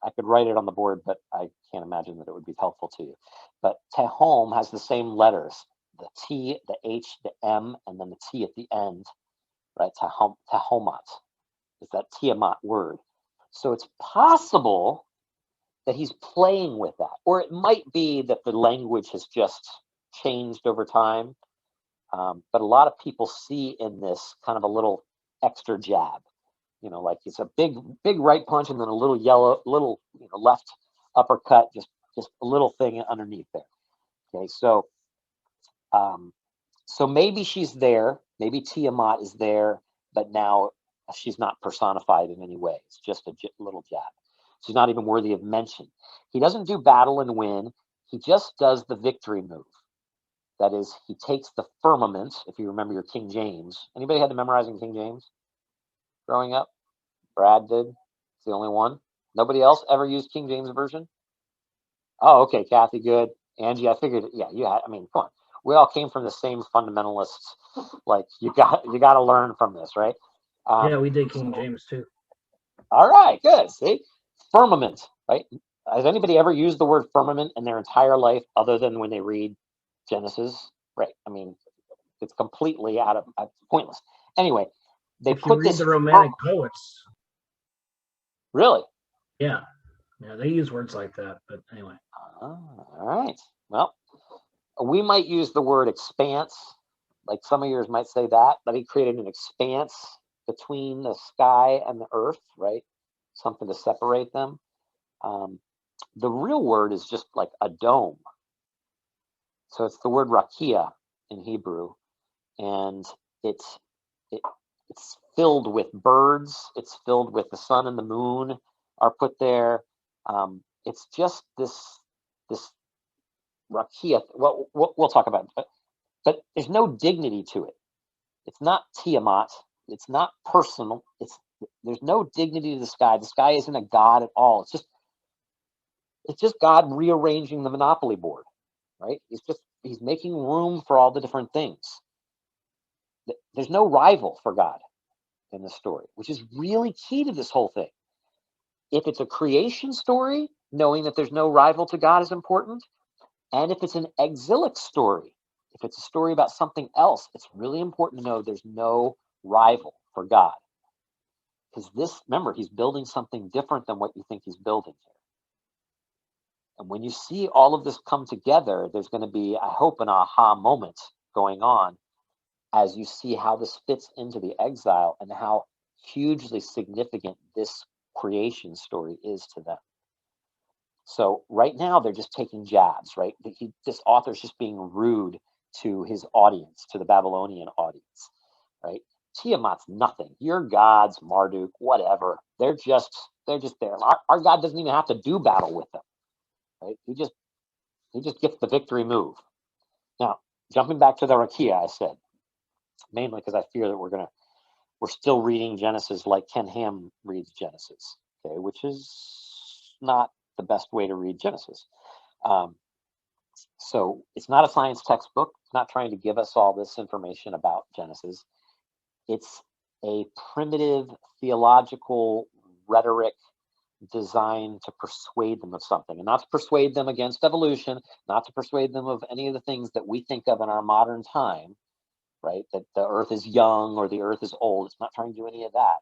I could write it on the board, but I can't imagine that it would be helpful to you. But tehom has the same letters, the T, the H, the M, and then the T at the end, right? Tehomat is that Tiamat word. So it's possible that he's playing with that. Or it might be that the language has just changed over time. But a lot of people see in this kind of a little extra jab. You know, like it's a big right punch and then a little left uppercut, just a little thing underneath there. Okay, so so maybe she's there, maybe Tiamat is there, but now she's not personified in any way. It's just a little jab. She's not even worthy of mention. He doesn't do battle and win. He just does the victory move. That is, he takes the firmament. If you remember your King James, anybody had to memorize in King James growing up? Brad did. It's the only one. Nobody else ever used King James version? Oh, okay, Kathy, good. Angie, I figured. Yeah, you had. I mean, come on. We all came from the same fundamentalists. Like you got to learn from this, right? Yeah, we did King James too. All right, good. See, firmament, right? Has anybody ever used the word firmament in their entire life other than when they read Genesis? Right. I mean, it's completely out of pointless. Anyway, they If you put read this the Romantic poets, really. yeah, they use words like that. But anyway, All right. Well, we might use the word expanse, like some of yours might say that, but he created an expanse between the sky and the earth, right? Something to separate them. The real word is just like a dome. So it's the word rakia in Hebrew, and it's filled with birds. It's filled with the sun and the moon are put there. It's just this rakia. Well, we'll talk about it, but there's no dignity to it. It's not Tiamat. It's not personal. There's no dignity to the sky. The sky isn't a god at all. It's just God rearranging the Monopoly board, right? He's making room for all the different things. There's no rival for God in this story, which is really key to this whole thing. If it's a creation story, knowing that there's no rival to God is important. And if it's an exilic story, if it's a story about something else, it's really important to know there's no rival for God. Because remember, he's building something different than what you think he's building here. And when you see all of this come together, there's going to be, I hope, an aha moment going on as you see how this fits into the exile and how hugely significant this creation story is to them. So right now they're just taking jabs, right? This author's just being rude to his audience, to the Babylonian audience, right? Tiamat's nothing. Your gods, Marduk, whatever. They're just there. Our God doesn't even have to do battle with them, right? He just gets the victory move. Now, jumping back to the Rakia, I said, mainly because I fear that we're still reading Genesis like Ken Ham reads Genesis, okay, which is not the best way to read Genesis. So it's not a science textbook. It's not trying to give us all this information about Genesis. It's a primitive theological rhetoric designed to persuade them of something, and not to persuade them against evolution, not to persuade them of any of the things that we think of in our modern time, right? That the earth is young or the earth is old. It's not trying to do any of that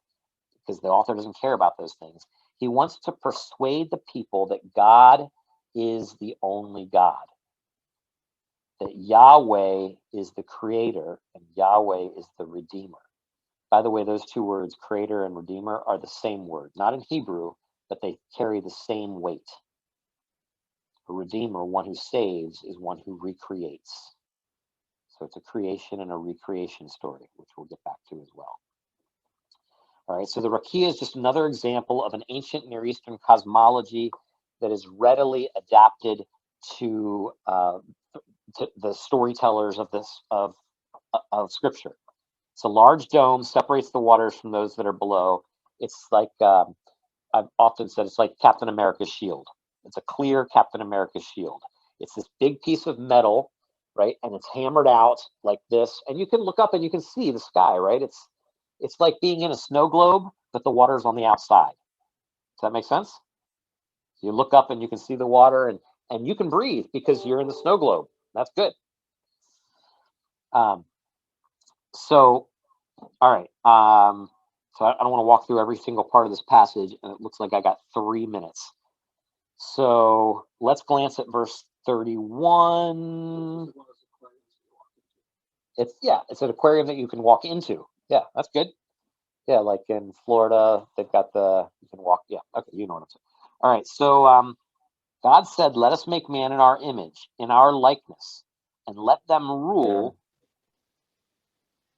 because the author doesn't care about those things. He wants to persuade the people that God is the only God, that Yahweh is the creator and Yahweh is the redeemer. By the way, those two words, creator and redeemer, are the same word, not in Hebrew, but they carry the same weight. A redeemer, one who saves, is one who recreates. So it's a creation and a recreation story, which we'll get back to as well. All right, so the Rakia is just another example of an ancient Near Eastern cosmology that is readily adapted to the storytellers of Scripture. It's a large dome, separates the waters from those that are below. It's like, I've often said, it's like Captain America's shield. It's a clear Captain America's shield. It's this big piece of metal, right? And it's hammered out like this. And you can look up and you can see the sky, right? It's like being in a snow globe, but the water's on the outside. Does that make sense? You look up and you can see the water, and you can breathe because you're in the snow globe. That's good. So, all right. So I don't want to walk through every single part of this passage, and it looks like I got 3 minutes. So let's glance at verse 31. It's an aquarium that you can walk into. Yeah, that's good. Yeah, like in Florida, they've got you can walk. Yeah, okay, you know what I'm saying. All right, so God said, "Let us make man in our image, in our likeness, and let them rule."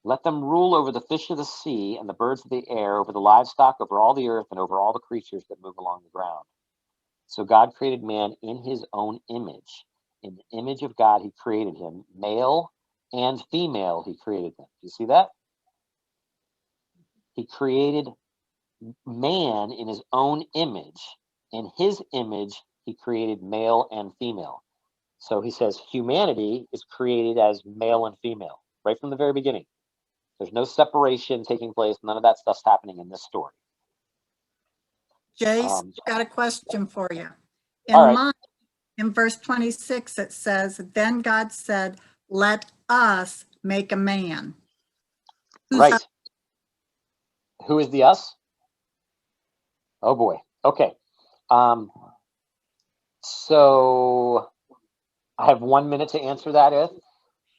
Let them rule over the fish of the sea and the birds of the air, over the livestock, over all the earth, and over all the creatures that move along the ground. So God created man in his own image. In the image of God, he created him. Male and female, he created them. Do you see that? He created man in his own image. In his image, he created male and female. So he says humanity is created as male and female, right from the very beginning. There's no separation taking place. None of that stuff's happening in this story. Jace, got a question for you. All right. Mine, in verse 26, it says, "Then God said, let us make a man." Who's Right. us? Who is the us? Oh boy. Okay. So I have 1 minute to answer that, Ith.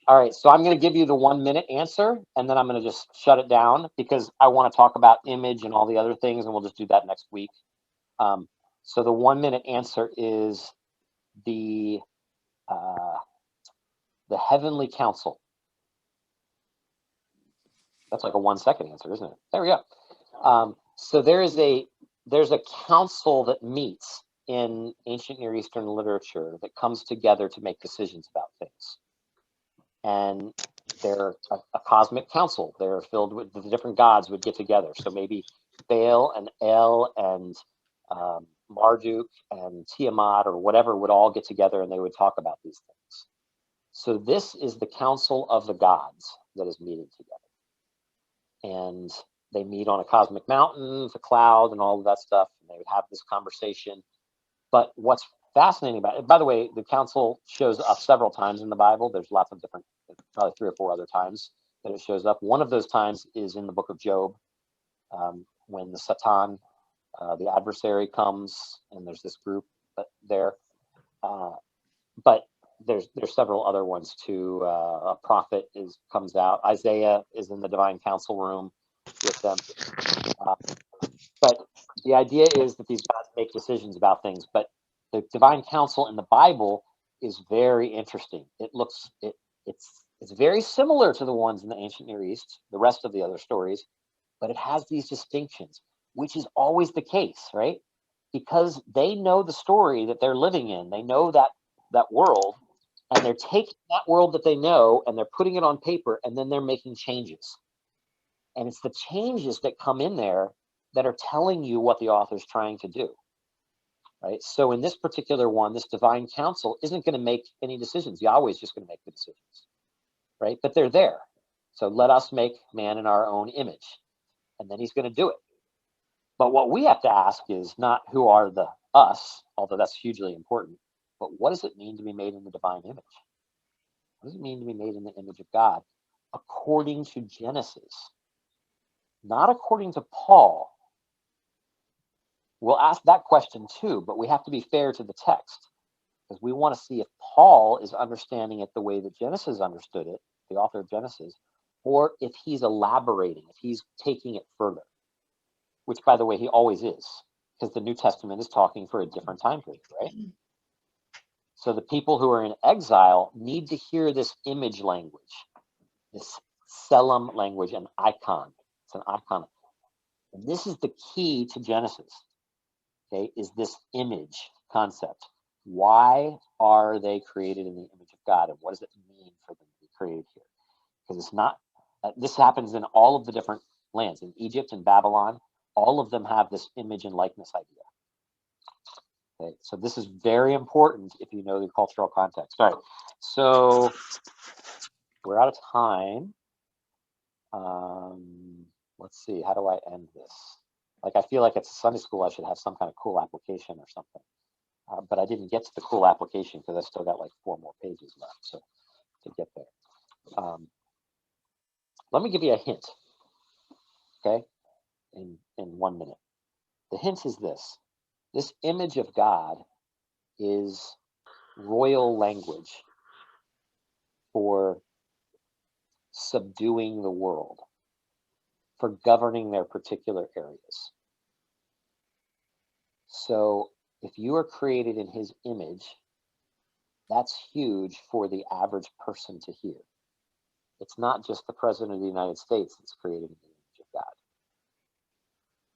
All right, so I'm going to give you the 1 minute answer, and then I'm going to just shut it down because I want to talk about image and all the other things, and we'll just do that next week. So the 1 minute answer is the heavenly council. That's like a 1 second answer, isn't it? There we go. So there's a council that meets in ancient Near Eastern literature that comes together to make decisions about things. And they're a cosmic council. They're filled with the different gods would get together. So maybe Baal and El and Marduk and Tiamat or whatever would all get together and they would talk about these things. So this is the council of the gods that is meeting together. And they meet on a cosmic mountain, the cloud and all of that stuff. And they would have this conversation. But what's fascinating about it, by the way, the council shows up several times in the Bible. There's lots of different, probably 3 or 4 other times that it shows up. One of those times is in the book of Job, when the Satan, the adversary, comes, and there's this group there. But there's several other ones too. A prophet comes out. Isaiah is in the divine council room with them. But the idea is that these gods make decisions about things. But the divine council in the Bible is very interesting. It's It's very similar to the ones in the ancient Near East, the rest of the other stories, but it has these distinctions, which is always the case, right? Because they know the story that they're living in. They know that world, and they're taking that world that they know and they're putting it on paper, and then they're making changes. And it's the changes that come in there that are telling you what the author's trying to do, right? So in this particular one, this divine council isn't going to make any decisions. Yahweh's just going to make the decisions, right? But they're there. So let us make man in our own image. And then he's going to do it. But what we have to ask is not who are the us, although that's hugely important, but what does it mean to be made in the divine image? What does it mean to be made in the image of God according to Genesis? Not according to Paul. We'll ask that question too, but we have to be fair to the text because we want to see if Paul is understanding it the way that Genesis understood it, the author of Genesis, or if he's elaborating, if he's taking it further, which, by the way, he always is, because the New Testament is talking for a different time period, right? So the people who are in exile need to hear this image language, this Selim language, an icon. It's an icon. And this is the key to Genesis, okay, is this image concept. Why are they created in the image of God? And what does it mean for them to be created here? Because it's not, this happens in all of the different lands. In Egypt and Babylon, all of them have this image and likeness idea. Okay, so this is very important if you know the cultural context. All right, so we're out of time. Let's see, how do I end this? Like, I feel like it's Sunday school, I should have some kind of cool application or something. But I didn't get to the cool application because I still got like 4 more pages left so to get there. Let me give you a hint, okay, in 1 minute. The hint is this. This image of God is royal language for subduing the world, for governing their particular areas. So if you are created in his image, that's huge for the average person to hear. It's not just the president of the United States that's created in the image of God.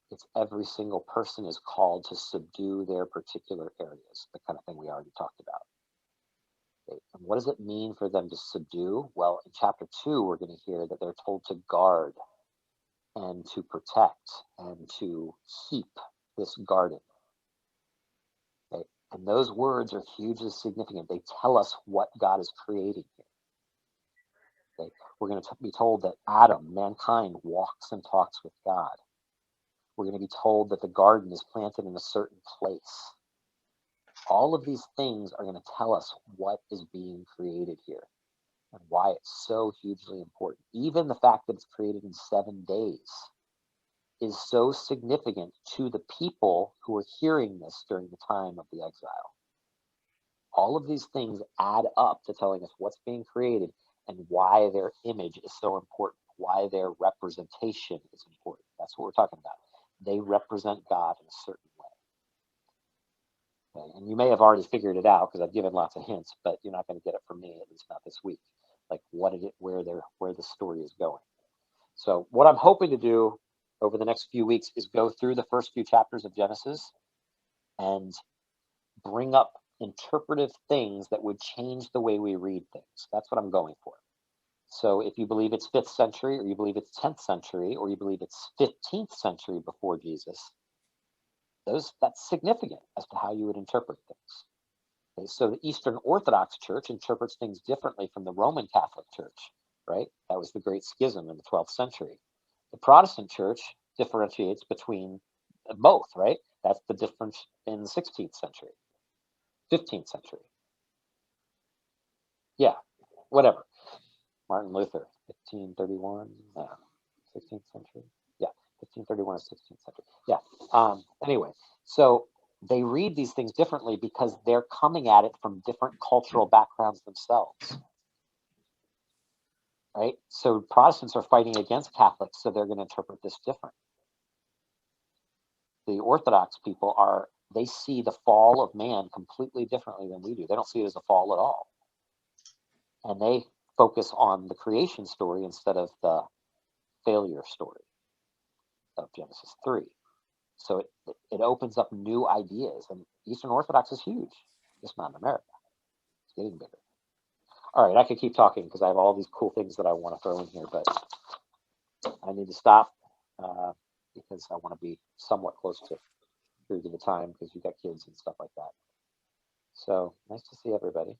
It's every single person is called to subdue their particular areas, the kind of thing we already talked about. Okay. And what does it mean for them to subdue? Well, in chapter 2, we're going to hear that they're told to guard and to protect and to keep this garden. Okay. And those words are hugely significant. They tell us what God is creating here. Okay. We're going to be told that Adam, mankind, walks and talks with God. We're going to be told that the garden is planted in a certain place. All of these things are going to tell us what is being created here and why it's so hugely important. Even the fact that it's created in 7 days is so significant to the people who are hearing this during the time of the exile. All of these things add up to telling us what's being created and why their image is so important, why their representation is important. That's what we're talking about. They represent God in a certain way. Okay? And you may have already figured it out because I've given lots of hints, but you're not going to get it from me, at least not this week. Like where the story is going. So what I'm hoping to do over the next few weeks is go through the first few chapters of Genesis and bring up interpretive things that would change the way we read things. That's what I'm going for. So if you believe it's 5th century, or you believe it's 10th century, or you believe it's 15th century before Jesus, that's significant as to how you would interpret things. Okay, so the Eastern Orthodox Church interprets things differently from the Roman Catholic Church, right? That was the Great Schism in the 12th century. The Protestant Church differentiates between both, right? That's the difference in the 16th century, 15th century. Yeah, whatever. Martin Luther, 1531, 16th century. Yeah, 1531 or 16th century. Yeah. Anyway, so they read these things differently because they're coming at it from different cultural backgrounds themselves. Right? So Protestants are fighting against Catholics, so they're going to interpret this different. The Orthodox people they see the fall of man completely differently than we do. They don't see it as a fall at all. And they focus on the creation story instead of the failure story of Genesis 3. So it opens up new ideas, and Eastern Orthodox is huge, just not in America. It's getting bigger. All right, I could keep talking because I have all these cool things that I want to throw in here, but I need to stop because I want to be somewhat close to through to the time because you got kids and stuff like that. So nice to see everybody.